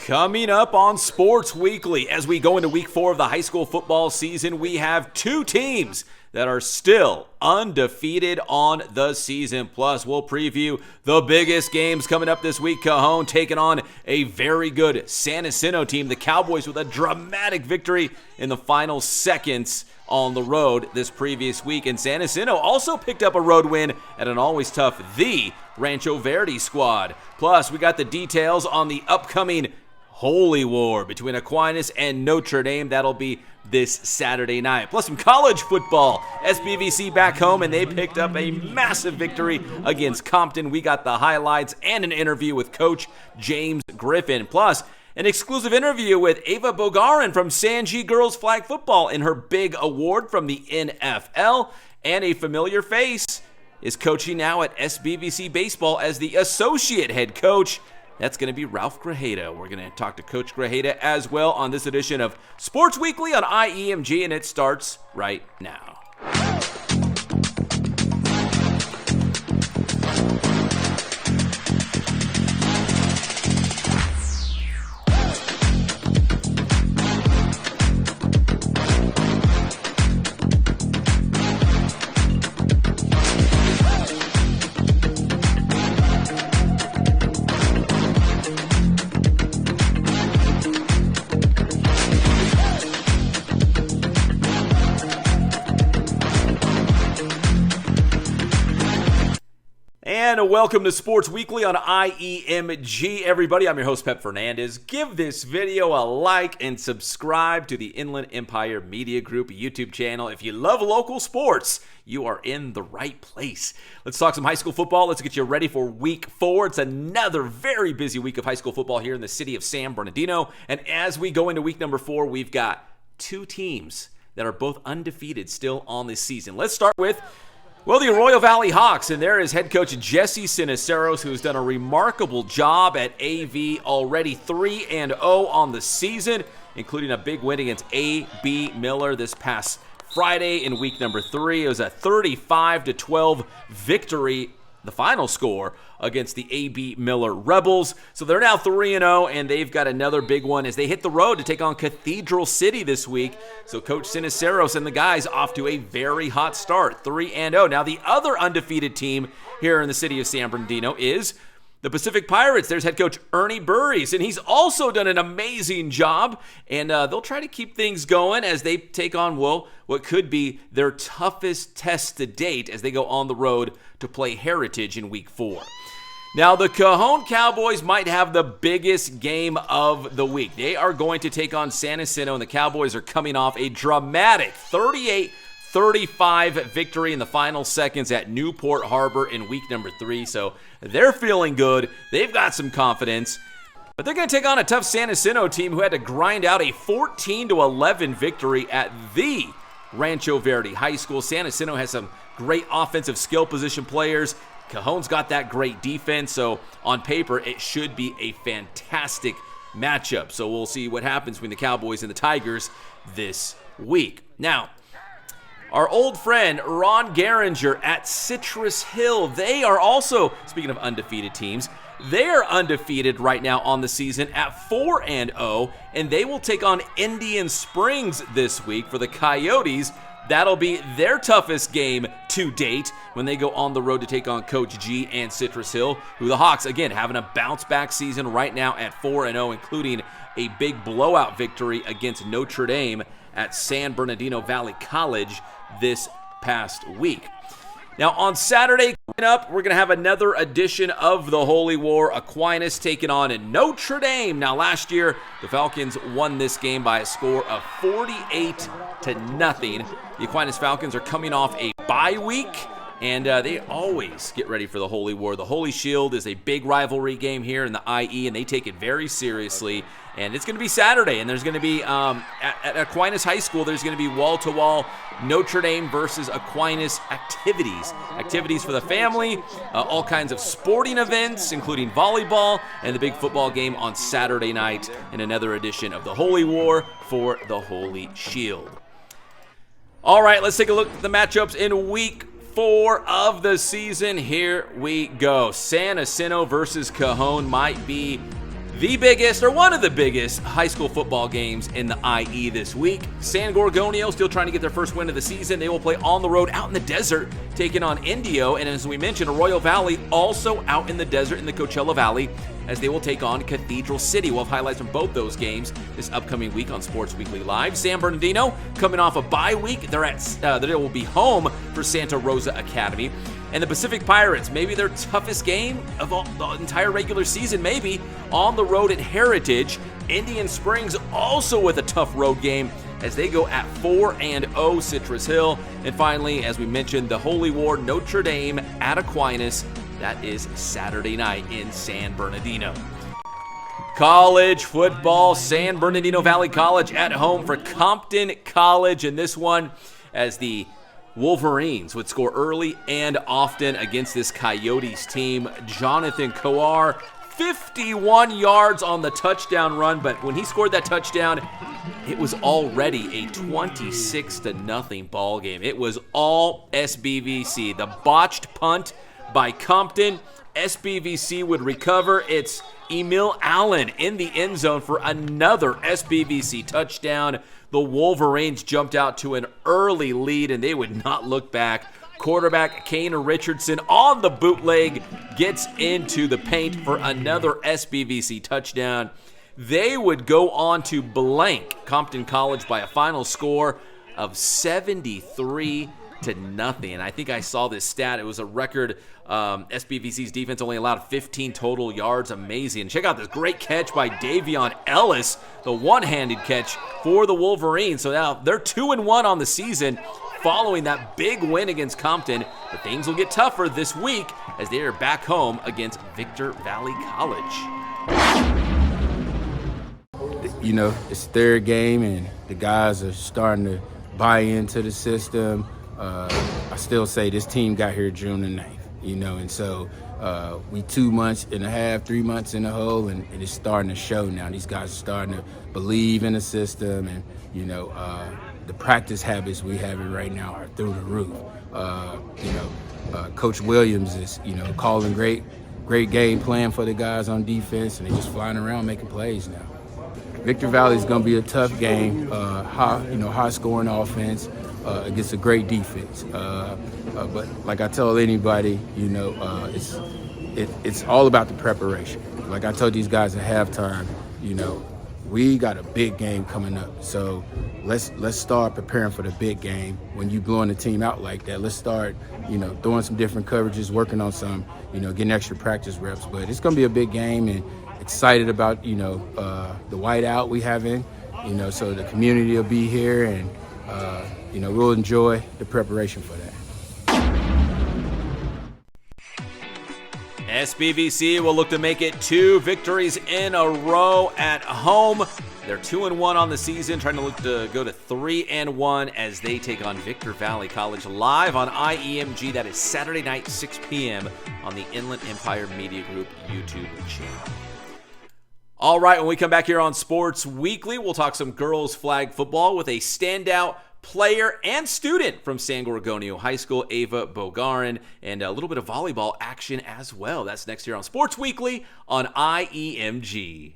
Coming up on Sports Weekly, as we go into week 4 of the high school football season, we have two teams that are still undefeated on the season. Plus, we'll preview the biggest games coming up this week. Cajon taking on a very good San Jacinto team. The Cowboys with a dramatic victory in the final seconds on the road this previous week. And San Jacinto also picked up a road win at an always tough the Rancho Verde squad. Plus, we got the details on the upcoming Holy War between Aquinas and Notre Dame. That'll be this Saturday night. Plus some college football. SBVC back home, and they picked up a massive victory against Compton. We got the highlights and an interview with Coach James Griffin. Plus, an exclusive interview with Ava Bogarin from Sanji Girls Flag Football in her big award from the NFL. And a familiar face is coaching now at SBVC Baseball as the associate head coach. That's going to be Ralph Grajeda. We're going to talk to Coach Grajeda as well on this edition of Sports Weekly on IEMG, and it starts right now. And welcome to Sports Weekly on IEMG, everybody. I'm your host, Pep Fernandez. Give this video a like and subscribe to the Inland Empire Media Group YouTube channel. If you love local sports, you are in the right place. Let's talk some high school football. Let's get you ready for week 4. It's another very busy week of high school football here in the city of San Bernardino. And as we go into week number 4, we've got two teams that are both undefeated still on this season. Let's start with the Arroyo Valley Hawks, and there is head coach Jesse Siniceros, who's done a remarkable job at AV, already 3-0 on the season, including a big win against A.B. Miller this past Friday in week number 3. It was a 35-12 victory, the final score, against the A.B. Miller Rebels. So they're now 3-0, and they've got another big one as they hit the road to take on Cathedral City this week. So Coach Siniceros and the guys off to a very hot start, 3-0. Now the other undefeated team here in the city of San Bernardino is the Pacific Pirates. There's head coach Ernie Burries, and he's also done an amazing job, and they'll try to keep things going as they take on, what could be their toughest test to date as they go on the road to play Heritage in week 4. Now, the Cajon Cowboys might have the biggest game of the week. They are going to take on San Jacinto, and the Cowboys are coming off a dramatic 38-35 victory in the final seconds at Newport Harbor in week number 3. So they're feeling good. They've got some confidence. But they're going to take on a tough San Jacinto team who had to grind out a 14-11 victory at the Rancho Verde High School. San Jacinto has some great offensive skill position players. Cajon's got that great defense, so on paper, it should be a fantastic matchup. So we'll see what happens between the Cowboys and the Tigers this week. Now, our old friend Ron Geringer at Citrus Hill, they are also, speaking of undefeated teams, they're undefeated right now on the season at 4-0, and they will take on Indian Springs this week for the Coyotes. That'll be their toughest game to date when they go on the road to take on Coach G and Citrus Hill, who the Hawks, again, having a bounce-back season right now at 4-0, including a big blowout victory against Notre Dame at San Bernardino Valley College this past week. Now, on Saturday, coming up, we're going to have another edition of the Holy War. Aquinas taking on Notre Dame. Now, last year, the Falcons won this game by a score of 48-0. The Aquinas Falcons are coming off a bye week, and they always get ready for the Holy War. The Holy Shield is a big rivalry game here in the IE, and they take it very seriously. And it's going to be Saturday, and there's going to be, at Aquinas High School, there's going to be wall-to-wall Notre Dame versus Aquinas activities. Activities for the family, all kinds of sporting events, including volleyball, and the big football game on Saturday night in another edition of the Holy War for the Holy Shield. All right, let's take a look at the matchups in Week 4 of the season. Here we go. San Jacinto versus Cajon might be the biggest, or one of the biggest, high school football games in the IE this week. San Gorgonio still trying to get their first win of the season. They will play on the road out in the desert, taking on Indio. And as we mentioned, Arroyo Valley also out in the desert in the Coachella Valley, as they will take on Cathedral City. We'll have highlights from both those games this upcoming week on Sports Weekly Live. San Bernardino coming off a bye week. They will be home for Santa Rosa Academy. And the Pacific Pirates, maybe their toughest game of the entire regular season, maybe, on the road at Heritage. Indian Springs also with a tough road game as they go at 4-0 Citrus Hill. And finally, as we mentioned, the Holy War Notre Dame at Aquinas. That is Saturday night in San Bernardino. College football, San Bernardino Valley College at home for Compton College. And this one, as the Wolverines would score early and often against this Coyotes team. Jonathan Coar, 51 yards on the touchdown run, but when he scored that touchdown, it was already a 26-0 ball game. It was all SBVC. The botched punt by Compton, SBVC would recover. It's Emil Allen in the end zone for another SBVC touchdown. The Wolverines jumped out to an early lead, and they would not look back. Quarterback Kane Richardson on the bootleg gets into the paint for another SBVC touchdown. They would go on to blank Compton College by a final score of 73-0. And I think I saw this stat. It was a record. SBVC's defense only allowed 15 total yards. Amazing. Check out this great catch by Davion Ellis, the one-handed catch for the Wolverines. So now they're 2-1 on the season following that big win against Compton. But things will get tougher this week as they are back home against Victor Valley College. You know, it's third game and the guys are starting to buy into the system. I still say this team got here June the 9th, you know, and so we 2 months and a half, 3 months in the hole, and it's starting to show now. These guys are starting to believe in the system, and, you know, the practice habits we have right now are through the roof. Coach Williams is, you know, calling great game plan for the guys on defense, and they're just flying around making plays now. Victor Valley is going to be a tough game, high-scoring offense. Against a great defense, but like I tell anybody, you know, it's all about the preparation. Like I told these guys at halftime, you know, we got a big game coming up, so let's start preparing for the big game. When you blowing the team out like that, let's start, you know, throwing some different coverages, working on some, you know, getting extra practice reps. But it's going to be a big game, and excited about, you know, the whiteout we have in, you know, so the community will be here, and you know, we'll enjoy the preparation for that. SBVC will look to make it 2 victories in a row at home. They're 2-1 on the season, trying to look to go to 3-1 as they take on Victor Valley College live on IEMG. That is Saturday night, 6 p.m. on the Inland Empire Media Group YouTube channel. All right, when we come back here on Sports Weekly, we'll talk some girls flag football with a standout player and student from San Gorgonio High School, Ava Bogarin, and a little bit of volleyball action as well. That's next here on Sports Weekly on IEMG.